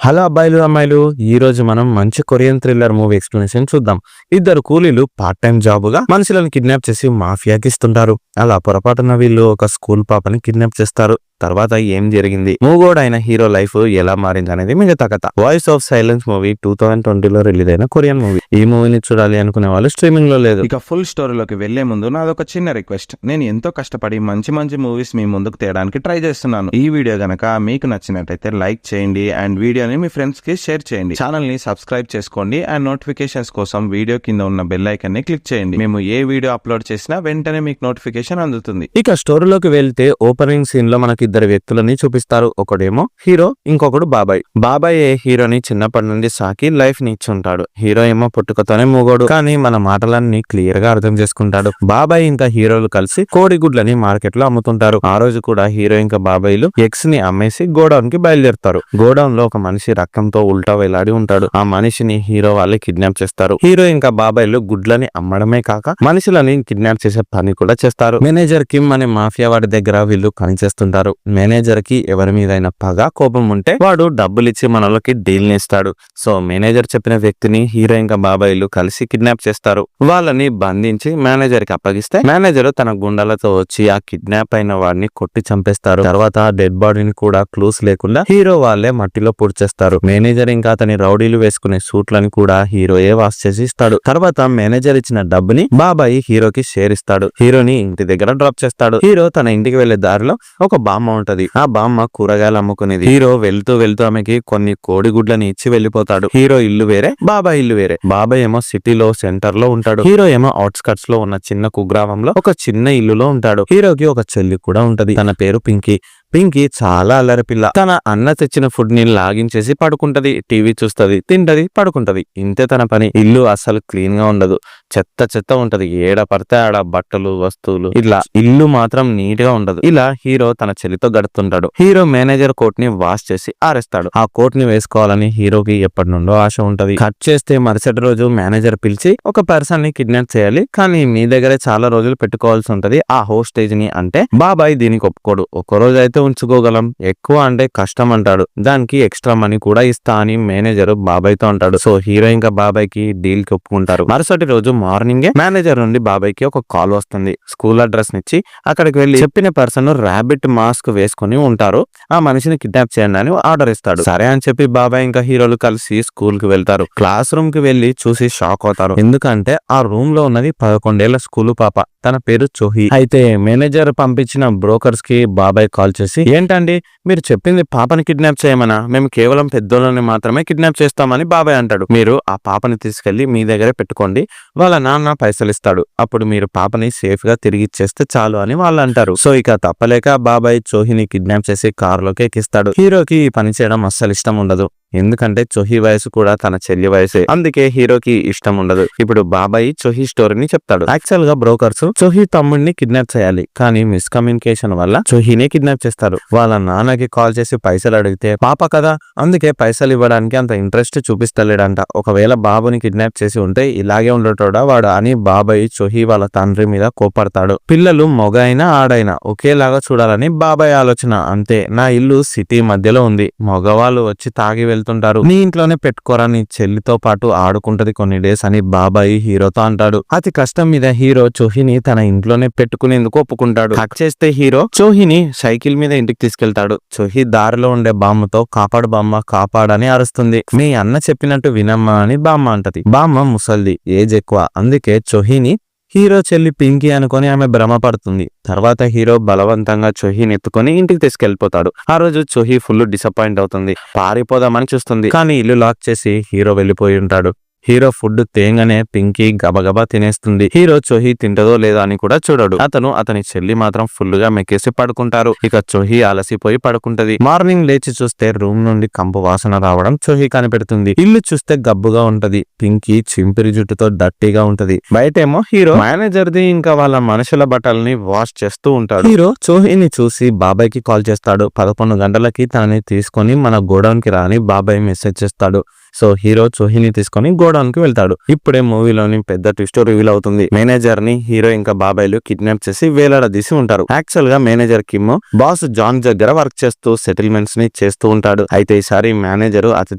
Hello అబ్బాయిలు అమ్మాయిలు, ఈ రోజు మనం మంచి కొరియన్ థ్రిల్లర్ మూవీ ఎక్స్ప్లెనేషన్ చూద్దాం. ఇద్దరు కూలీలు పార్ట్ టైం జాబుగా మనుషులను కిడ్నాప్ చేసి మాఫియాకి ఇస్తుంటారు. అలా పొరపాటున వీళ్ళు ఒక స్కూల్ పాపని కిడ్నాప్ చేస్తారు. తర్వాత ఏం జరిగింది, మూగోడైన హీరో లైఫ్ ఎలా మారింది అనేది మిగతా కథ. వాయిస్ ఆఫ్ సైలెన్స్ మూవీ 2020లో రిలీజ్ అయిన కొరియన్ మూవీ. ఈ మూవీని చూడాలి అనుకునే వాళ్ళు స్ట్రీమింగ్ లో లేదు. ఇక ఫుల్ స్టోరీలోకి వెళ్లే ముందు నాదొక చిన్న రిక్వెస్ట్. నేను ఎంతో కష్టపడి మంచి మంచి మూవీస్ మీ ముందుకు తేయడానికి ట్రై చేస్తున్నాను. ఈ వీడియో గనక మీకు నచ్చినట్టయితే లైక్ చేయండి అండ్ వీడియోని మీ ఫ్రెండ్స్ కి షేర్ చేయండి. ఛానల్ ని సబ్స్క్రైబ్ చేసుకోండి అండ్ నోటిఫికేషన్స్ కోసం వీడియో కింద ఉన్న బెల్ ఐకాన్ ని క్లిక్ చేయండి. మేము ఏ వీడియో అప్లోడ్ చేసినా వెంటనే మీకు నోటిఫికేషన్ అందుతుంది. ఇక స్టోరీలోకి వెళ్తే ఓపెనింగ్ సీన్ లో మనకి ఇద్దరు వ్యక్తులని చూపిస్తారు. ఒకడేమో హీరో, ఇంకొకడు బాబాయ్. బాబాయ్ హీరోని చిన్నప్పటి నుండి సాకి లైఫ్ ని ఇచ్చుంటాడు. హీరో ఏమో పుట్టుకతోనే మూగోడు, కానీ మన మాటలన్నీ క్లియర్ గా అర్థం చేసుకుంటాడు. బాబాయ్ ఇంకా హీరోలు కలిసి కోడిగుడ్లని మార్కెట్ లో అమ్ముతుంటారు. ఆ రోజు కూడా హీరో ఇంకా బాబాయ్లు ఎగ్స్ ని అమ్మేసి గోడౌన్ కి బయలుదేరుతారు. గోడౌన్ లో ఒక మనిషి రక్తంతో ఉల్టా వేలాడి ఉంటాడు. ఆ మనిషిని హీరో వాళ్ళే కిడ్నాప్ చేస్తారు. హీరో ఇంకా బాబాయ్లు గుడ్లని అమ్మడమే కాక మనుషులని కిడ్నాప్ చేసే పని కూడా చేస్తారు. మేనేజర్ కిమ్ అనే మాఫియా వాడి దగ్గర వీళ్ళు పనిచేస్తుంటారు. మేనేజర్ కి ఎవరి మీదైనా పగ, కోపం ఉంటే వాడు డబ్బులిచ్చి మనలోకి డీల్ ఇస్తాడు. సో మేనేజర్ చెప్పిన వ్యక్తిని హీరో ఇంకా బాబాయ్లు కలిసి కిడ్నాప్ చేస్తారు. వాళ్ళని బంధించి మేనేజర్ కి అప్పగిస్తే మేనేజర్ తన గుండాలతో వచ్చి ఆ కిడ్నాప్ అయిన వాడిని కొట్టి చంపేస్తారు. తర్వాత డెడ్ బాడీని కూడా క్లూస్ లేకుండా హీరో వాళ్ళే మట్టిలో పూడ్చేస్తారు. మేనేజర్ ఇంకా అతని రౌడీలు వేసుకునే సూట్లను కూడా హీరోయే వాష్ చేసి ఇస్తాడు. తర్వాత మేనేజర్ ఇచ్చిన డబ్బుని బాబాయ్ హీరోకి షేర్ ఇస్తాడు. హీరోని ఇంటి దగ్గర డ్రాప్ చేస్తాడు. హీరో తన ఇంటికి వెళ్లే దారిలో ఒక బామ్మ ఉంటది. ఆ బామ్మ కూరగాయలు అమ్ముకునేది. హీరో వెళ్తూ వెళ్తూ ఆమెకి కొన్ని కోడిగుడ్లని ఇచ్చి వెళ్లిపోతాడు. హీరో ఇల్లు వేరే, బాబాయ్ ఇల్లు వేరే. బాబాయ్ ఏమో సిటీలో సెంటర్ లో ఉంటాడు. హీరో ఏమో అవుట్స్కట్స్ లో ఉన్న చిన్న కుగ్రామంలో ఒక చిన్న ఇల్లులో ఉంటాడు. హీరోకి ఒక చెల్లి కూడా ఉంటది. తన పేరు పింకీ. పింకీ చాలా అల్లరి పిల్ల. తన అన్న తెచ్చిన ఫుడ్ ని లాగించేసి పడుకుంటది. టీవీ చూస్తది, తింటది, పడుకుంటది. ఇంతే తన పని. ఇల్లు అసలు క్లీన్ గా ఉండదు, చెత్త చెత్త ఉంటది. ఏడ పడితే ఆడ బట్టలు, వస్తువులు, ఇట్లా ఇల్లు మాత్రం నీట్ గా ఉండదు. ఇలా హీరో తన చెల్లితో గడుపుతుంటాడు. హీరో మేనేజర్ కోట్ ని వాష్ చేసి ఆరేస్తాడు. ఆ కోట్ ని వేసుకోవాలని హీరోకి ఎప్పటి నుండో ఆశ ఉంటది. కట్ చేస్తే మరుసటి రోజు మేనేజర్ పిలిచి ఒక పర్సన్ ని కిడ్నాప్ చేయాలి, కానీ మీ దగ్గరే చాలా రోజులు పెట్టుకోవాల్సి ఉంటది ఆ హోస్టేజ్ ని. అంటే బాబాయ్ దీనికి ఒప్పుకోడు. ఒక రోజు అయితే ఉంచుకోగలం, ఎక్కువ అంటే కష్టం అంటాడు. దానికి ఎక్స్ట్రా మనీ కూడా ఇస్తా అని మేనేజర్ బాబాయ్ తో అంటాడు. సో హీరో ఇంకా బాబాయ్ కి డీల్ కి ఒప్పుకుంటారు. మరుసటి రోజు మార్నింగే మేనేజర్ నుండి బాబాయ్ కి ఒక కాల్ వస్తుంది. స్కూల్ అడ్రస్ నిచ్చి అక్కడికి వెళ్లి చెప్పిన పర్సన్ ర్యాబిట్ మాస్క్ వేసుకుని ఉంటారు, ఆ మనిషిని కిడ్నాప్ చేయండి అని ఆర్డర్ ఇస్తాడు. సరే అని చెప్పి బాబాయ్ ఇంకా హీరోలు కలిసి స్కూల్ కి వెళ్తారు. క్లాస్ రూమ్ కి వెళ్లి చూసి షాక్ అవుతారు. ఎందుకంటే ఆ రూమ్ లో ఉన్నది 11 ఏళ్ల స్కూలు పాప. తన పేరు చోహి. అయితే మేనేజర్ పంపించిన బ్రోకర్స్ కి బాబాయ్ కాల్ చేసి, ఏంటండి మీరు చెప్పింది పాపని కిడ్నాప్ చేయమనా? మేము కేవలం పెద్దోళ్ళని మాత్రమే కిడ్నాప్ చేస్తామని బాబాయ్ అంటాడు. మీరు ఆ పాపని తీసుకెళ్లి మీ దగ్గరే పెట్టుకోండి, వాళ్ళ నాన్న పైసలు ఇస్తాడు, అప్పుడు మీరు పాపని సేఫ్ గా తిరిగి ఇచ్చేస్తే చాలు అని వాళ్ళు అంటారు. సో ఇక తప్పలేక బాబాయ్ చోహిని కిడ్నాప్ చేసి కారులోకి ఎక్కిస్తాడు. హీరోకి ఈ పని చేయడం అస్సలు ఇష్టం ఉండదు. ఎందుకంటే చోహి వయసు కూడా తన చెల్లి వయసే, అందుకే హీరోకి ఇష్టం ఉండదు. ఇప్పుడు బాబాయ్ చోహి స్టోరీని చెప్తాడు. యాక్చువల్ గా బ్రోకర్స్ చోహి తమ్ముడిని కిడ్నాప్ చేయాలి, కానీ మిస్కమ్యూనికేషన్ వల్ల చోహినే కిడ్నాప్ చేస్తారు. వాళ్ళ నాన్నకి కాల్ చేసి పైసలు అడిగితే పాప కదా, అందుకే పైసలు ఇవ్వడానికి అంత ఇంట్రెస్ట్ చూపిస్తలేడంట. ఒకవేళ బాబుని కిడ్నాప్ చేసి ఉంటే ఇలాగే ఉండటోడా వాడు అని బాబాయ్ చోహి వాళ్ళ తండ్రి మీద కోపడతాడు. పిల్లలు మొగైనా ఆడైనా ఒకేలాగా చూడాలని బాబాయ్ ఆలోచన. అంతే, నా ఇల్లు సిటీ మధ్యలో ఉంది, మగవాళ్ళు వచ్చి తాగి వెళ్తుంటారు, నీ ఇంట్లోనే పెట్టుకోరా, నీ చెల్లితో పాటు ఆడుకుంటది కొన్ని డేస్ అని బాబాయ్ హీరోతో అంటాడు. అతి కష్టం మీద హీరో చోహిని తన ఇంట్లోనే పెట్టుకునేందుకు ఒప్పుకుంటాడు. కట్ చేస్తే హీరో చోహిని సైకిల్ మీద ఇంటికి తీసుకెళ్తాడు. చోహి దారిలో ఉండే బామ్మతో కాపాడు బామ్మ, కాపాడని అరుస్తుంది. మీ అన్న చెప్పినట్టు వినమ్మా అని బామ్మ అంటది. బామ్మ ముసల్ది, ఏజ్ ఎక్కువ, అందుకే చోహిని హీరో చెల్లి పింకీ అనుకుని ఆమె భ్రమపడుతుంది. తర్వాత హీరో బలవంతంగా చోహిని ఎత్తుకొని ఇంటికి తీసుకెళ్లిపోతాడు. ఆ రోజు చోహి ఫుల్ డిసప్పాయింట్ అవుతుంది. పారిపోదామని చూస్తుంది, కానీ ఇల్లు లాక్ చేసి హీరో వెళ్లిపోయి ఉంటాడు. హీరో ఫుడ్ తేంగానే పింకీ గబగబా తినేస్తుంది. హీరో చోహి తింటదో లేదా అని కూడా చూడడు. అతని చెల్లి మాత్రం ఫుల్ గా మెక్కేసి పడుకుంటారు. ఇక చోహి అలసిపోయి పడుకుంటది. మార్నింగ్ లేచి చూస్తే రూమ్ నుండి కంపు వాసన రావడం చోహి కనిపెడుతుంది. ఇల్లు చూస్తే గబ్బుగా ఉంటది. పింకీ చింపిరి జుట్టుతో డట్టీగా ఉంటది. బయటేమో హీరో మేనేజర్ది ఇంకా వాళ్ళ మనుషుల బట్టల్ని వాష్ చేస్తూ ఉంటాడు. హీరో చోహిని చూసి బాబాయ్ కి కాల్ చేస్తాడు. 11 గంటలకి తనని తీసుకొని మన గోడౌన్ కి రాని బాబాయ్ మెసేజ్ చేస్తాడు. సో హీరో చోహిని తీసుకొని గోడౌన్ కి వెళ్తాడు. ఇప్పుడే మూవీలోని పెద్ద ట్విస్ట్ రివీల్ అవుతుంది. మేనేజర్ ని హీరో ఇంకా బాబాయ్లు కిడ్నాప్ చేసి వేలాడదీసి ఉంటారు. యాక్చువల్ గా మేనేజర్ కిమ్ బాస్ జాన్ దగ్గర వర్క్ చేస్తూ సెటిల్మెంట్స్ ని చేస్తూ ఉంటాడు. అయితే ఈసారి మేనేజర్ అతి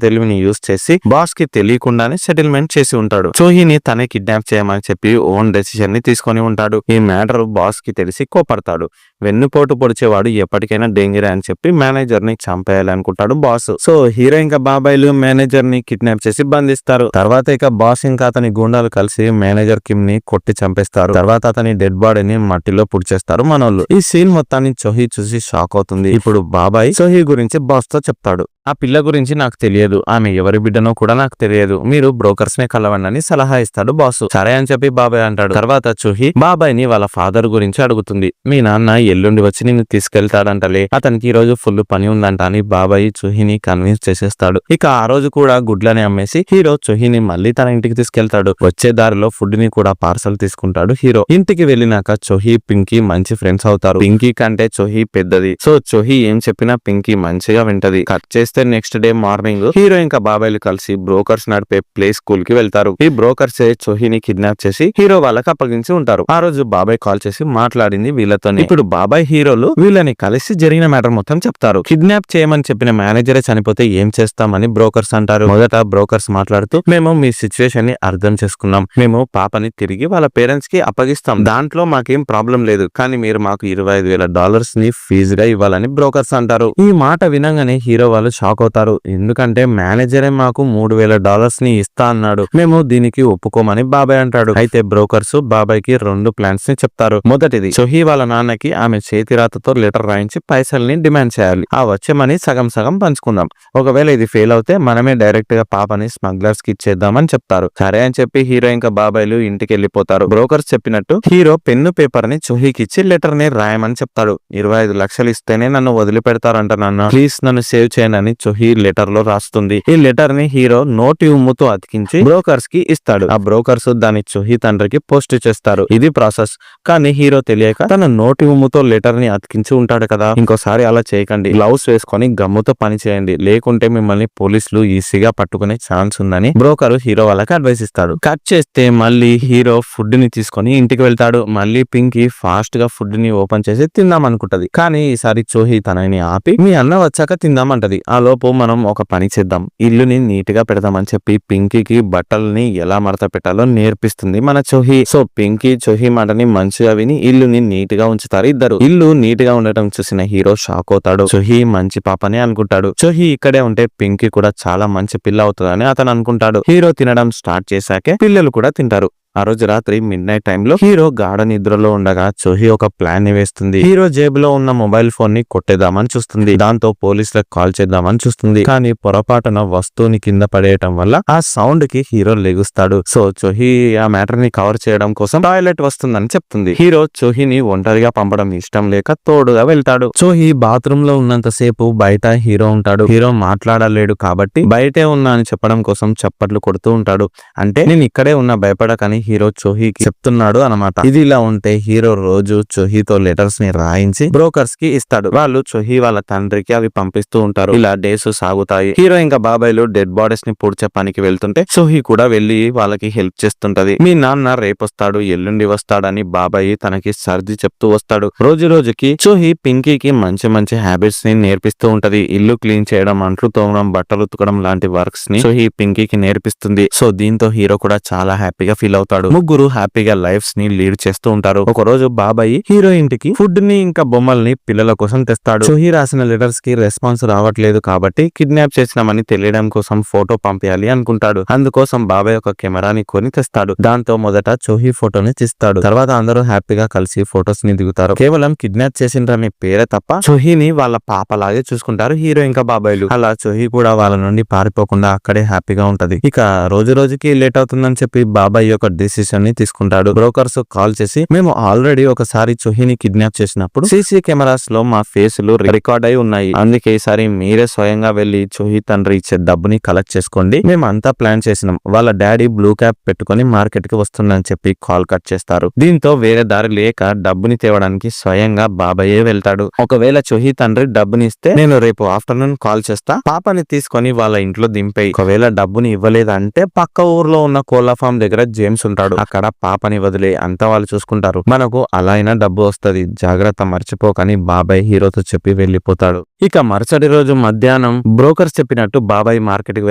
తెలివిని యూజ్ చేసి బాస్ కి తెలియకుండానే సెటిల్మెంట్ చేసి ఉంటాడు. చోహిని తనే కిడ్నాప్ చేయమని చెప్పి ఓన్ డెసిషన్ ని తీసుకొని ఉంటాడు. ఈ మ్యాటర్ బాస్ కి తెలిసి కోపడతాడు. వెన్నుపోటు పొడిచేవాడు ఎప్పటికైనా డేంజర్ అని చెప్పి మేనేజర్ ని చంపేయాలనుకుంటాడు బాస్. సో హీరో ఇంకా బాబాయ్లు మేనేజర్ ని కిడ్నాప్ చేసి బంధిస్తారు. తర్వాత ఇక బాస్ ఇంకా అతని గూండాలు కలిసి మేనేజర్ కిమ్ ని కొట్టి చంపేస్తారు. తర్వాత అతని డెడ్ బాడీని మట్టిలో పుడిచేస్తారు మనోళ్ళు. ఈ సీన్ మొత్తాన్ని చోహి చూసి షాక్ అవుతుంది. ఇప్పుడు బాబాయ్ చోహి గురించి బాస్ తో చెప్తాడు. ఆ పిల్ల గురించి నాకు తెలియదు, ఆమె ఎవరి బిడ్డనో కూడా నాకు తెలియదు, మీరు బ్రోకర్స్ నే కలవండి సలహా ఇస్తాడు బాసు. సరే అని చెప్పి బాబాయ్ అంటాడు. తర్వాత చోహి బాబాయ్ ని వాళ్ళ ఫాదర్ గురించి అడుగుతుంది. మీ నాన్న ఎల్లుండి వచ్చి నిన్ను తీసుకెళ్తాడంటలే, అతనికి ఈ రోజు ఫుల్ పని ఉందంట అని బాబాయ్ చోహిని కన్విన్స్ చేసేస్తాడు. ఇక ఆ రోజు కూడా గుడ్లని అమ్మేసి హీరో చోహిని మళ్ళీ తన ఇంటికి తీసుకెళ్తాడు. వచ్చే దారిలో ఫుడ్ ని కూడా పార్సల్ తీసుకుంటాడు హీరో. ఇంటికి వెళ్ళినాక చోహి పింకీ మంచి ఫ్రెండ్స్ అవుతారు. పింకీ కంటే చోహి పెద్దది. సో చోహి ఏం చెప్పినా పింకీ మంచిగా వింటది. కట్ చేస్తే నెక్స్ట్ డే మార్నింగ్ హీరో ఇంకా బాబాయ్లు కలిసి బ్రోకర్స్ నడిపే ప్లే స్కూల్ కి వెళ్తారు. ఈ బ్రోకర్స్ చోహిని కిడ్నాప్ చేసి హీరో వాళ్ళకి అప్పగించి ఉంటారు. ఆ రోజు బాబాయ్ కాల్ చేసి మాట్లాడింది వీళ్ళతోనే. ఇప్పుడు బాబాయ్ హీరోలు వీళ్ళని కలిసి జరిగిన మ్యాటర్ మొత్తం చెప్తారు. కిడ్నాప్ చేయమని చెప్పిన మేనేజరే చనిపోతే ఏం చేస్తామని బ్రోకర్స్ అంటారు. మొదట బ్రోకర్స్ మాట్లాడుతూ, మేము మీ సిచ్యువేషన్ ని అర్థం చేసుకున్నాం, మేము పాపని తిరిగి వాళ్ళ పేరెంట్స్ కి అప్పగిస్తాం, దాంట్లో మాకేం ప్రాబ్లం లేదు, కానీ మీరు మాకు $25,000 ని ఫీజుగా ఇవ్వాలని బ్రోకర్స్ అంటారు. ఈ మాట వినంగానే హీరో వాళ్ళు షాక్ అవుతారు. ఎందుకంటే మేనేజరే మాకు $3,000 ని ఇస్తా అన్నాడు, మేము దీనికి ఒప్పుకోమని బాబాయ్ అంటాడు. అయితే బ్రోకర్స్ బాబాయ్ కి 2 ప్లాన్స్ ని చెప్తారు. మొదటిది, చోహి వాళ్ళ నాన్నకి ఆమె చేతిరాతతో లెటర్ రాయించి పైసల్ని డిమాండ్ చేయాలి, ఆ వచ్చే మనీ సగం సగం పంచుకుందాం, ఒకవేళ ఇది ఫెయిల్ అవుతే మనమే డైరెక్ట్ గా పాపని స్మగ్లర్స్ కి ఇచ్చేద్దామని చెప్తారు. సరే అని చెప్పి హీరో ఇంకా బాబాయ్లు ఇంటికి వెళ్ళిపోతారు. బ్రోకర్స్ చెప్పినట్టు హీరో పెన్ను పేపర్ ని చోహికి ఇచ్చి లెటర్ ని రాయమని చెప్తాడు. 25 లక్షలు ఇస్తేనే నన్ను వదిలిపెడతారంట నాన్న, ప్లీజ్ నన్ను సేవ్ చేయనని చోహి లెటర్ లో రాస్తుంది. ఈ లెటర్ ని హీరో నోటి ఉమ్ముతో అతికించి బ్రోకర్స్ కి ఇస్తాడు. ఆ బ్రోకర్స్ దాని చోహి తండ్రికి పోస్ట్ చేస్తారు. ఇది ప్రాసెస్. కానీ హీరో తెలియక తన నోటి ఉమ్ముతో లెటర్ ని అతికించి ఉంటాడు కదా, ఇంకోసారి అలా చేయకండి, గ్లౌస్ వేసుకొని గమ్ముతో పని చేయండి, లేకుంటే మిమ్మల్ని పోలీసులు ఈజీగా పట్టుకునే ఛాన్స్ ఉందని బ్రోకర్ హీరో వాళ్ళకి అడ్వైస్ ఇస్తాడు. కట్ చేస్తే మళ్ళీ హీరో ఫుడ్ ని తీసుకొని ఇంటికి వెళ్తాడు. మళ్ళీ పింకీ ఫాస్ట్ గా ఫుడ్ ని ఓపెన్ చేసి తిందాం అనుకుంటది. కానీ ఈసారి చోహి తనని ఆపి మీ అన్న వచ్చాక తిందామంటది. ఆ లోపు మనం ఒక పని చేద్దాం, ఇల్లుని నీట్ గా పెడదామని చెప్పి పింకీకి బట్టల్ని ఎలా మడత పెట్టాలో నేర్పిస్తుంది మన చోహి. సో పింకీ చోహి మాటని మంచిగా విని ఇల్లుని నీట్ గా ఉంచుతారు ఇద్దరు. ఇల్లు నీట్ గా ఉండటం చూసిన హీరో షాక్ అవుతాడు. చోహి మంచి పాపని అనుకుంటాడు. చోహి ఇక్కడే ఉంటే పింకీ కూడా చాలా మంచి పిల్ల అవుతుందని అతను అనుకుంటాడు. హీరో తినడం స్టార్ట్ చేశాకే పిల్లలు కూడా తింటారు. ఆ రోజు రాత్రి మిడ్ నైట్ టైంలో హీరో గాఢ నిద్రలో ఉండగా చోహి ఒక ప్లాన్ ని వేస్తుంది. హీరో జేబులో ఉన్న మొబైల్ ఫోన్ ని కొట్టేద్దామని చూస్తుంది. దాంతో పోలీసులకు కాల్ చేద్దామని చూస్తుంది. కానీ పొరపాటున వస్తువుని కింద పడేయటం వల్ల ఆ సౌండ్ కి హీరో లెగుస్తాడు. సో చోహి ఆ మ్యాటర్ ని కవర్ చేయడం కోసం టాయిలెట్ వస్తుందని చెప్తుంది. హీరో చోహిని ఒంటరిగా పంపడం ఇష్టం లేక తోడుగా వెళ్తాడు. చోహి బాత్రూమ్ లో ఉన్నంత సేపు బయట హీరో ఉంటాడు. హీరో మాట్లాడలేడు కాబట్టి బయటే ఉన్నా అని చెప్పడం కోసం చప్పట్లు కొడుతూ ఉంటాడు. అంటే నేను ఇక్కడే ఉన్నా భయపడకని హీరో చోహికి చెప్తున్నాడు అన్నమాట. ఇది ఇలా ఉంటే హీరో రోజు చోహితో లెటర్స్ ని రాయించి బ్రోకర్స్ కి ఇస్తాడు. వాళ్ళు చోహి వాళ్ళ తండ్రికి అవి పంపిస్తూ ఉంటారు. ఇలా డేస్ సాగుతాయి. హీరో ఇంకా బాబాయ్లు డెడ్ బాడీస్ ని పూడ్చే పనికి వెళ్తుంటే చోహి కూడా వెళ్లి వాళ్ళకి హెల్ప్ చేస్తుంటది. మీ నాన్న రేపొస్తాడు ఎల్లుండి వస్తాడని బాబాయ్ తనకి సర్ది చెప్తూ వస్తాడు. రోజు రోజుకి చోహి పింకీకి మంచి మంచి హ్యాబిట్స్ ని నేర్పిస్తూ ఉంటది. ఇల్లు క్లీన్ చేయడం, అంట్లు తోమడం, బట్టలు ఉతకడం లాంటి వర్క్స్ ని చోహి పింకీకి నేర్పిస్తుంది. సో దీంతో హీరో కూడా చాలా హ్యాపీగా ఫీల్ అవుతాడు. ముగ్గురు హ్యాపీగా లైఫ్స్ ని లీడ్ చేస్తూ ఉంటారు. ఒక రోజు బాబాయ్ హీరో ఇంటికి ఫుడ్ ని ఇంకా బొమ్మల్ని పిల్లల కోసం తెస్తాడు. చోహి రాసిన లెటర్స్ కి రెస్పాన్స్ రావట్లేదు కాబట్టి కిడ్నాప్ చేసినామని తెలియడం కోసం ఫోటో పంపించాలి అనుకుంటాడు. అందుకోసం బాబాయ్ ఒక కెమెరాని కొని తెస్తాడు. దాంతో మొదట చోహి ఫోటోని తీస్తాడు. తర్వాత అందరూ హ్యాపీగా కలిసి ఫొటోస్ ని దిగుతారు. కేవలం కిడ్నాప్ చేసిండ్రనే పేరే తప్ప చోహిని వాళ్ళ పాపలాగే చూసుకుంటారు హీరో ఇంకా బాబాయ్లు. అలా చోహి కూడా వాళ్ళ నుండి పారిపోకుండా అక్కడే హ్యాపీగా ఉంటది. ఇక రోజు రోజుకి లేట్ అవుతుందని చెప్పి బాబాయ్ ఒక డెసిషన్ ని తీసుకుంటాడు. బ్రోకర్స్ కాల్ చేసి మేము ఆల్రెడీ ఒకసారి చోహీని కిడ్నాప్ చేసినప్పుడు సీసీ కెమెరాస్ లో మా ఫేసులు రికార్డ్ అయి ఉన్నాయి. అందుకే ఈసారి మీరే స్వయంగా వెళ్లి చోహీ తండ్రి ఇచ్చే డబ్బుని కలెక్ట్ చేసుకోండి. మేము అంతా ప్లాన్ చేసినాం. వాళ్ళ డాడీ బ్లూ క్యాప్ పెట్టుకుని మార్కెట్ కి వస్తుందని చెప్పి కాల్ కట్ చేస్తారు. దీంతో వేరే దారి లేక డబ్బుని తేవడానికి స్వయంగా బాబాయే వెళ్తాడు. ఒకవేళ చోహీ తండ్రి డబ్బుని ఇస్తే నేను రేపు ఆఫ్టర్నూన్ కాల్ చేస్తా, పాపని తీసుకొని వాళ్ళ ఇంట్లో దింపేయి. ఒకవేళ డబ్బుని ఇవ్వలేదంటే పక్క ఊర్లో ఉన్న కోళ్ల ఫామ్ దగ్గర జేమ్స్ ఉంటాడు, అక్కడ పాపని వదిలే, అంతా వాళ్ళు చూసుకుంటారు. మనకు అలా అయినా డబ్బు వస్తది, జాగ్రత్త మర్చిపోకని బాబాయ్ హీరోతో చెప్పి వెళ్లిపోతాడు. ఇక మరుసటి రోజు మధ్యాహ్నం బ్రోకర్స్ చెప్పినట్టు బాబాయ్ మార్కెట్ కి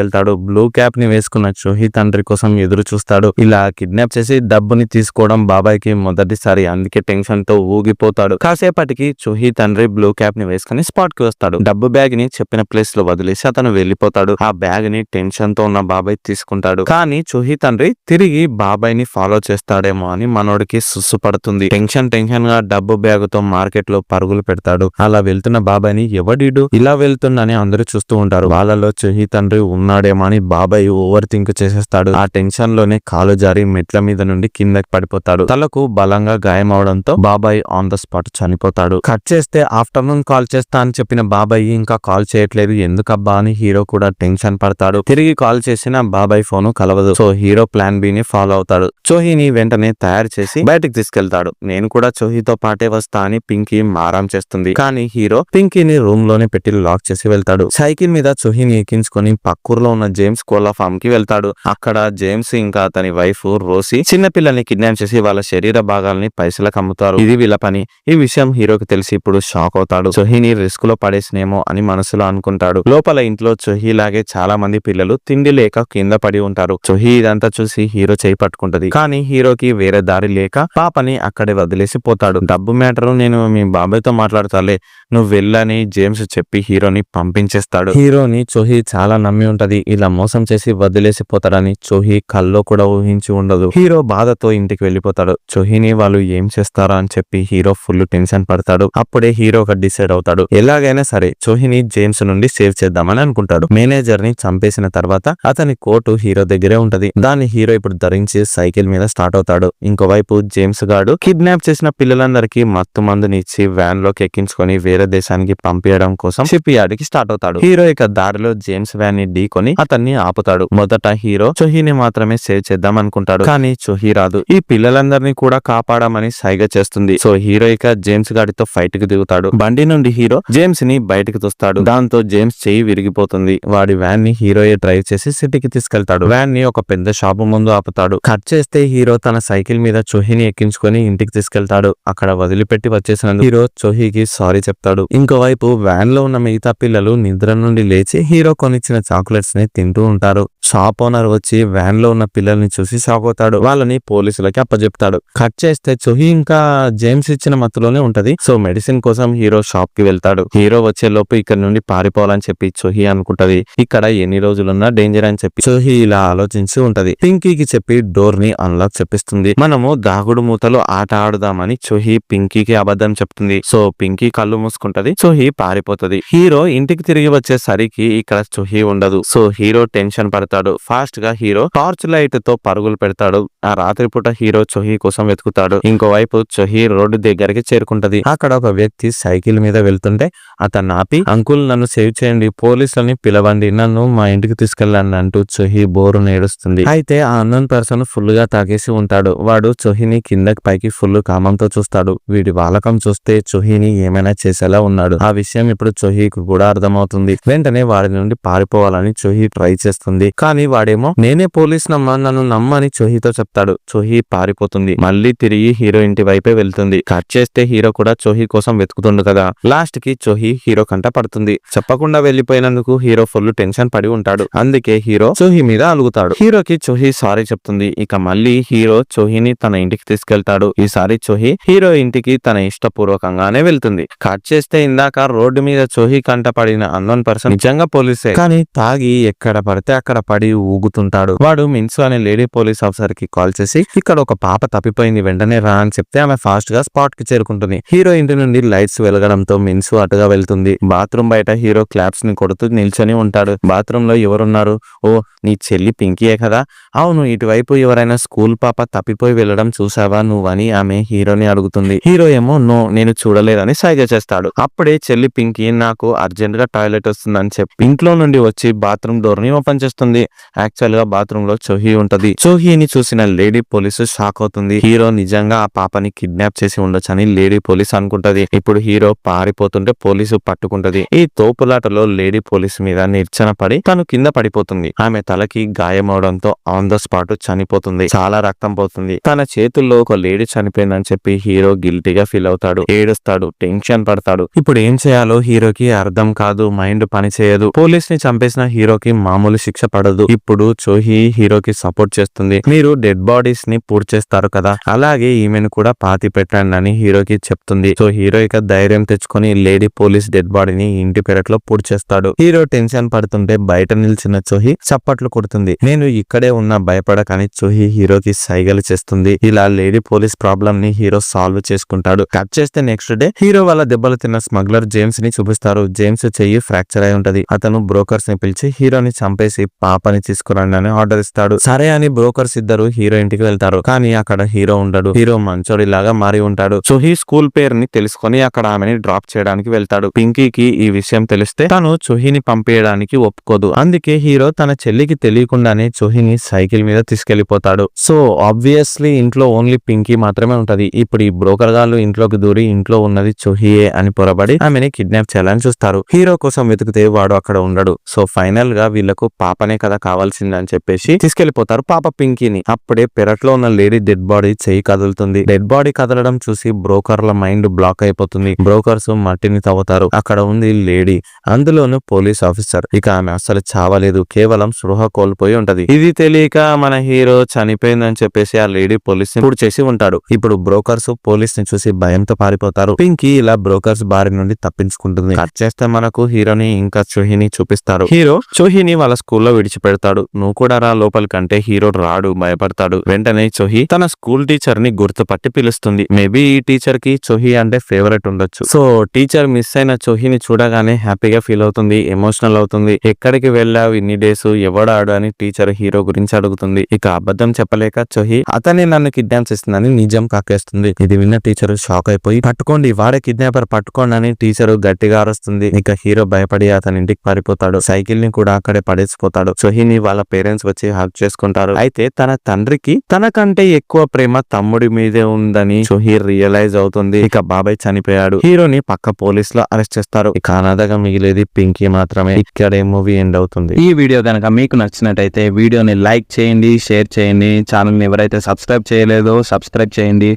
వెళ్తాడు. బ్లూ క్యాప్ ని వేసుకున్న చోహీ తండ్రి కోసం ఎదురు చూస్తాడు. ఇలా కిడ్నాప్ చేసి డబ్బుని తీసుకోవడం బాబాయ్ కి మొదటిసారి, అందుకే టెన్షన్ తో ఊగిపోతాడు. కాసేపటికి చోహీ తండ్రి బ్లూ క్యాప్ ని వేసుకుని స్పాట్ కి వస్తాడు. డబ్బు బ్యాగ్ ని చెప్పిన ప్లేస్ లో వదిలేసి అతను వెళ్లిపోతాడు. ఆ బ్యాగ్ ని టెన్షన్ తో ఉన్న బాబాయ్ తీసుకుంటాడు. కానీ చోహీ తండ్రి తిరిగి బాబాయ్ ని ఫాలో చేస్తాడేమో అని మనోడికి సుస్సుపడుతుంది. టెన్షన్ గా డబ్బు బ్యాగ్ తో మార్కెట్ లో పరుగులు పెడతాడు. అలా వెళ్తున్న బాబాయ్ ని ఎవడీడు ఇలా వెళ్తుందని అందరూ చూస్తూ ఉంటారు. వాళ్ళలో చోహీ తండ్రి ఉన్నాడేమో అని బాబాయ్ ఓవర్ థింక్ చేసేస్తాడు. ఆ టెన్షన్ లోనే కాలు జారి మెట్ల మీద నుండి కిందకి పడిపోతాడు. తలకు బలంగా గాయం అవడంతో బాబాయ్ ఆన్ ద స్పాట్ చనిపోతాడు. కట్ చేస్తే ఆఫ్టర్నూన్ కాల్ చేస్తా అని చెప్పిన బాబాయ్ ఇంకా కాల్ చేయట్లేదు, ఎందుకబ్బా అని హీరో కూడా టెన్షన్ పడతాడు. తిరిగి కాల్ చేసిన బాబాయ్ ఫోను కలవదు. సో హీరో ప్లాన్ బి ని ఫాలో అవుతాడు. చోహీని వెంటనే తయారు చేసి బయటకు తీసుకెళ్తాడు. నేను కూడా చోహీతో పాటే వస్తా అని పింకీ మారం చేస్తుంది. కానీ హీరో పింకీని రూమ్ లోనే పెట్టి లాక్ చేసి వెళ్తాడు. సైకిల్ మీద చోహీని ఎక్కించుకొని పక్కూర్లో ఉన్న జేమ్స్ కోళ్ల ఫామ్ కి వెళ్తాడు. అక్కడ జేమ్స్ ఇంకా అతని వైఫ్ రోసీ చిన్న పిల్లల్ని కిడ్నాప్ చేసి వాళ్ళ శరీర భాగాల్ని పైసలకు అమ్ముతారు. ఇది వీళ్ళ పని. ఈ విషయం హీరోకి తెలిసి ఇప్పుడు షాక్ అవుతాడు. చోహీని రిస్క్ లో పడేసినేమో అని మనసులో అనుకుంటాడు. లోపల ఇంట్లో చోహీ లాగే చాలా మంది పిల్లలు తిండి లేక కింద పడి ఉంటారు. చోహీ ఇదంతా చూసి హీరో చేయి పట్టుకుంటది. కానీ హీరోకి వేరే దారి లేక పాపని అక్కడే వదిలేసి పోతాడు. డబ్బు మ్యాటర్ నేను మీ బాబాయ్తో మాట్లాడతాలే, నువ్వు వెళ్ళని జేమ్స్ చెప్పి హీరోని పంపించేస్తాడు. హీరోని చోహీ చాలా నమ్మి ఉంటది. ఇలా మోసం చేసి వదిలేసి పోతాడని చోహీ కల్లో కూడా ఊహించి ఉండదు. హీరో బాధతో ఇంటికి వెళ్లిపోతాడు. చోహీని వాళ్ళు ఏం చేస్తారా అని చెప్పి హీరో ఫుల్ టెన్షన్ పడతాడు. అప్పుడే హీరో ఒక డిసైడ్ అవుతాడు. ఎలాగైనా సరే చోహీని జేమ్స్ నుండి సేవ్ చేద్దామని అనుకుంటాడు. మేనేజర్ ని చంపేసిన తర్వాత అతని కోటు హీరో దగ్గరే ఉంటది. దాన్ని హీరో ఇప్పుడు ధరించి సైకిల్ మీద స్టార్ట్ అవుతాడు. ఇంకోవైపు జేమ్స్ గాడు కిడ్నాప్ చేసిన పిల్లలందరికీ మత్తు మందుని ఇచ్చి వ్యాన్ లోకి ఎక్కించుకొని వేరే దేశానికి పంపించడం కోసం షిప్ యార్డ్ కి స్టార్ట్ అవుతాడు. హీరో ఇక దారిలో జేమ్స్ వ్యాన్ ని ఢీకొని అతన్ని ఆపుతాడు. మొదట హీరో చోహీని మాత్రమే సేవ్ చేద్దాం అనుకుంటాడు. కానీ చోహీ రాదు. ఈ పిల్లలందరినీ కూడా కాపాడమని సైగ చేస్తుంది. సో హీరో ఇక జేమ్స్ గాడితో ఫైట్ కి దిగుతాడు. బండి నుండి హీరో జేమ్స్ ని బయటకు తోస్తాడు. దాంతో జేమ్స్ చెయ్యి విరిగిపోతుంది. వాడి వ్యాన్ ని హీరోయే డ్రైవ్ చేసి సిటీకి తీసుకెళ్తాడు. వ్యాన్ ని ఒక పెద్ద షాపు ముందు ఆపుతాడు. కట్ చేస్తే హీరో తన సైకిల్ మీద చోహీని ఎక్కించుకొని ఇంటికి తీసుకెళ్తాడు. అక్కడ వదిలిపెట్టి వచ్చేసినందుకు హీరో చోహీకి సారీ చెప్తాడు. ఇంకోవైపు వ్యాన్ లో ఉన్న మిగతా పిల్లలు నిద్ర నుండి లేచి హీరో కొనిచ్చిన చాక్లెట్స్ ని తింటూ ఉంటారు. షాప్ ఓనర్ వచ్చి వ్యాన్ లో ఉన్న పిల్లల్ని చూసి షాక్ అవుతాడు. వాళ్ళని పోలీసులకి అప్పచెప్తాడు. కట్ చేస్తే చోహీ ఇంకా జేమ్స్ ఇచ్చిన మత్తులోనే ఉంటది. సో మెడిసిన్ కోసం హీరో షాప్ కి వెళ్తాడు. హీరో వచ్చే లోపు ఇక్కడ నుండి పారిపోవాలని చెప్పి చోహీ అనుకుంటది. ఇక్కడ ఎన్ని రోజులున్నా డేంజర్ అని చెప్పి చోహీ ఇలా ఆలోచించి ఉంటది. పింకీకి చెప్పి డోర్ ని అన్లాక్ చెప్పిస్తుంది. మనము దాగుడు మూతలు ఆట ఆడుదామని చోహీ పింకీకి అబద్ధం చెప్తుంది. సో పింకీ కళ్ళు మూసుకుంటది. చోహీ పారిపోతది. హీరో ఇంటికి తిరిగి వచ్చేసరికి ఇక్కడ చోహీ ఉండదు. సో హీరో టెన్షన్ పడతాడు. ఫాస్ట్ గా హీరో టార్చ్ లైట్ తో పరుగులు పెడతాడు. ఆ రాత్రిపూట హీరో చోహీ కోసం వెతుకుతాడు. ఇంకోవైపు చోహీ రోడ్డు దగ్గరికి చేరుకుంటది. అక్కడ ఒక వ్యక్తి సైకిల్ మీద వెళ్తుంటే అతన్ని ఆపి, అంకుల్ నన్ను సేవ్ చేయండి, పోలీసులని పిలవండి, నన్ను మా ఇంటికి తీసుకెళ్ళండి అంటూ చోహీ బోరు నేడుస్తుంది. అయితే ఆ అన్నోన్ పర్సన్ ఫుల్ గా తాగేసి ఉంటాడు. వాడు చోహీని కిందకి పైకి ఫుల్ కామంతో చూస్తాడు. వీడి వాలకం చూస్తే చోహీని ఏమైనా చేసేలా ఉన్నాడు. ఆ విషయం ఇప్పుడు చోహీకి కూడా అర్థమవుతుంది. వెంటనే వాడి నుండి పారిపోవాలని చోహీ ట్రై చేస్తుంది. కానీ వాడేమో నేనే పోలీస్ నమ్మా, నన్ను నమ్మని చోహీతో చెప్తాడు. చోహీ పారిపోతుంది. మళ్ళీ తిరిగి హీరో ఇంటి వైపే వెళ్తుంది. కట్ చేస్తే హీరో కూడా చోహీ కోసం వెతుకుతుండు కదా. లాస్ట్ కి చోహీ హీరో కంట పడుతుంది. చెప్పకుండా వెళ్లిపోయినందుకు హీరో ఫుల్ టెన్షన్ పడి ఉంటాడు. అందుకే హీరో చోహీ మీద అలుగుతాడు. హీరోకి చోహీ సారీ చెప్తుంది. ఇక మళ్ళీ హీరో చోహీని తన ఇంటికి తీసుకెళ్తాడు. ఈసారి చోహీ హీరో ఇంటికి తన ఇష్టపూర్వకంగానే వెళ్తుంది. కట్ చేస్తే ఇందాక రోడ్డు మీద చోహీ కంట పడిన అన్నోన్ పర్సన్ నిజంగా పోలీసే. కానీ తాగి ఎక్కడ పడితే అక్కడ పడి పడి ఊగుతుంటాడు. వాడు మిన్సు అనే లేడీ పోలీస్ ఆఫీసర్ కి కాల్ చేసి ఇక్కడ ఒక పాప తప్పిపోయింది, వెంటనే రా అని చెప్తే ఆమె ఫాస్ట్ గా స్పాట్ కి చేరుకుంటుంది. హీరో ఇంటి నుండి లైట్స్ వెలగడంతో మిన్సు అటుగా వెళ్తుంది. బాత్రూమ్ బయట హీరో క్లాప్స్ ని కొడుతూ నిల్చొని ఉంటాడు. బాత్రూమ్ లో ఎవరున్నారు? ఓ నీ చెల్లి పింకీయే కదా. అవును, ఇటువైపు ఎవరైనా స్కూల్ పాప తప్పిపోయి వెళ్ళడం చూసావా నువ్వని ఆమె హీరోని అడుగుతుంది. హీరో ఏమో నో, నేను చూడలేదని సైగ చేస్తాడు. అప్పుడే చెల్లి పింకీ నాకు అర్జెంట్ గా టాయిలెట్ వస్తుందని చెప్పి ఇంట్లో నుండి వచ్చి బాత్రూమ్ డోర్ ని ఓపెన్ చేస్తుంది. యాక్చువల్ గా బాత్రూమ్ లో చోహీ ఉంటది. చోహీని చూసిన లేడీ పోలీసు షాక్ అవుతుంది. హీరో నిజంగా ఆ పాపని కిడ్నాప్ చేసి ఉండొచ్చని లేడీ పోలీస్ అనుకుంటది. ఇప్పుడు హీరో పారిపోతుంటే పోలీసు పట్టుకుంటది. ఈ తోపులాటలో లేడీ పోలీస్ మీద నిర్చన పడి తను కింద పడిపోతుంది. ఆమె తలకి గాయమవడంతో ఆన్ ద స్పాట్ చనిపోతుంది. చాలా రక్తం పోతుంది. తన చేతుల్లో ఒక లేడీ చనిపోయిందని చెప్పి హీరో గిల్టీగా ఫీల్ అవుతాడు. ఏడుస్తాడు, టెన్షన్ పడతాడు. ఇప్పుడు ఏం చేయాలో హీరోకి అర్థం కాదు. మైండ్ పని చేయదు. పోలీస్ ని చంపేసిన హీరోకి మామూలు శిక్ష పడదు. ఇప్పుడు చోహీ హీరోకి సపోర్ట్ చేస్తుంది. మీరు డెడ్ బాడీస్ ని పూర్తి చేస్తారు కదా, అలాగే ఈమెను కూడా పాతి పెట్టండి అని హీరోకి చెప్తుంది. సో హీరో ఇక ధైర్యం తెచ్చుకొని లేడీ పోలీస్ డెడ్ బాడీని ఇంటి పెరట్లో పూర్తి చేస్తాడు. హీరో టెన్షన్ పడుతుంటే బయట నిల్చిన చోహీ చప్పట్లు కొడుతుంది. నేను ఇక్కడే ఉన్నా భయపడకని చోహీ హీరోకి సైగలు చేస్తుంది. ఇలా లేడీ పోలీస్ ప్రాబ్లం ని హీరో సాల్వ్ చేసుకుంటాడు. కట్ చేస్తే నెక్స్ట్ డే హీరో వాళ్ళ దెబ్బలు తిన్న స్మగ్లర్ జేమ్స్ ని చూపిస్తారు. జేమ్స్ చెయ్యి ఫ్రాక్చర్ అయి ఉంటది. అతను బ్రోకర్స్ ని పిలిచి హీరోని చంపేసి పాపని తీసుకురండి అని ఆర్డర్ ఇస్తాడు. సరే అని బ్రోకర్స్ ఇద్దరు హీరో ఇంటికి వెళ్తారు. కానీ అక్కడ హీరో ఉండడు. హీరో మంచోడిలాగా మారి ఉంటాడు. చోహీ స్కూల్ పేరుని తెలుసుకొని అక్కడ ఆమెని డ్రాప్ చేయడానికి వెళ్తాడు. పింకీకి ఈ విషయం తెలిస్తే తను చోహీని పంపేయడానికి ఒప్పుకోదు. అందుకే హీరో తన చెల్లికి తెలియకుండానే చోహీని సైకిల్ మీద తీసుకెళ్లిపోతాడు. సో ఆబ్వియస్లీ ఇంట్లో ఓన్లీ పింకీ మాత్రమే ఉంటది. ఇప్పుడు ఈ బ్రోకర్ గాళ్ళు ఇంట్లోకి దూరి ఇంట్లో ఉన్నది చోహీయే అని పొరబడి ఆమెని కిడ్నాప్ చేయాలని చూస్తారు. హీరో కోసం వెతికితే వాడు అక్కడ ఉండడు. సో ఫైనల్ గా వీళ్ళకు పాపనే కదా కావాల్సిందని చెప్పేసి తీసుకెళ్లిపోతారు పాప పింకీని. అప్పుడే పెరట్లో ఉన్న లేడీ డెడ్ బాడీ చెయ్యి కదులుతుంది. డెడ్ బాడీ కదలడం చూసి బ్రోకర్ల మైండ్ బ్లాక్ అయిపోతుంది. బ్రోకర్స్ మట్టిని తవ్వుతారు. అక్కడ ఉంది లేడీ, అందులోను పోలీస్ ఆఫీసర్. ఇక ఆమె అసలు చావలేదు, కేవలం స్పృహ కోల్పోయి ఉంటది. ఇది తెలియక మన హీరో చనిపోయిందని చెప్పేసి ఆ లేడీ పోలీస్ ని పూర్తి చేసి ఉంటాడు. ఇప్పుడు బ్రోకర్స్ పోలీస్ ని చూసి భయంతో పారిపోతారు. పింకీ ఇలా బ్రోకర్స్ బారి నుండి తప్పించుకుంటుంది. కట్ చేస్తే మనకు హీరోని ఇంకా చోహీని చూపిస్తారు. హీరో చోహీని వాళ్ళ స్కూల్లో విడిచిపెడతాడు. నువ్వు కూడా రా లోపలికంటే హీరో రాడు, భయపడతాడు. వెంటనే చోహీ తన స్కూల్ టీచర్ ని గుర్తుపట్టి పిలుస్తుంది. మేబీ ఈ టీచర్ కి చోహీ అంటే ఫేవరెట్ ఉండొచ్చు. సో టీచర్ మిస్ అయిన చోహీని చూడగానే హ్యాపీగా ఫీల్ అవుతుంది, ఎమోషనల్ అవుతుంది. ఎక్కడికి వెళ్ళావు ఇన్ని డేస్, ఎవడాడు అని టీచర్ హీరో గురించి అడుగుతుంది. ఇక అబద్ధం చెప్పలేక చోహీ అతన్ని నన్ను కిడ్నాప్ చేస్తుందని నిజం కాకేస్తుంది. ఇది విన్న టీచర్ షాక్ అయిపోయి పట్టుకోండి వాడే కిడ్నాపర్ పట్టుకోండి అని టీచర్ గట్టిగా అరుస్తుంది. ఇక హీరో భయపడి అతని ఇంటికి పారిపోతాడు. సైకిల్ ని కూడా అక్కడే పడేసిపోతాడు. చోహీని వాళ్ళ పేరెంట్స్ వచ్చి హక్ చేసుకుంటారు. అయితే తన తండ్రికి తనకంటే ఎక్కువ ప్రేమ తమ్ముడి మీదే ఉందని చోహీ రియలైజ్ అవుతుంది. ఇక బాబాయ్ చనిపోయాడు. హీరోని పక్క పోలీసులు అరెస్ట్ చేస్తారు. ఇక అనాథగా మిగిలేది పింకీ మాత్రమే. ఇక్కడే మూవీ ఎండ్ అవుతుంది. ఈ వీడియో కనుక మీకు నచ్చినట్టయితే వీడియోని లైక్ చేయండి, షేర్ చేయండి. ఛానల్ని ఎవరైతే సబ్స్క్రైబ్ చేయలేదో సబ్స్క్రైబ్ చేయండి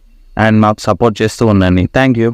అండ్ మాకు సపోర్ట్ చేస్తూ ఉండండి. Thank you.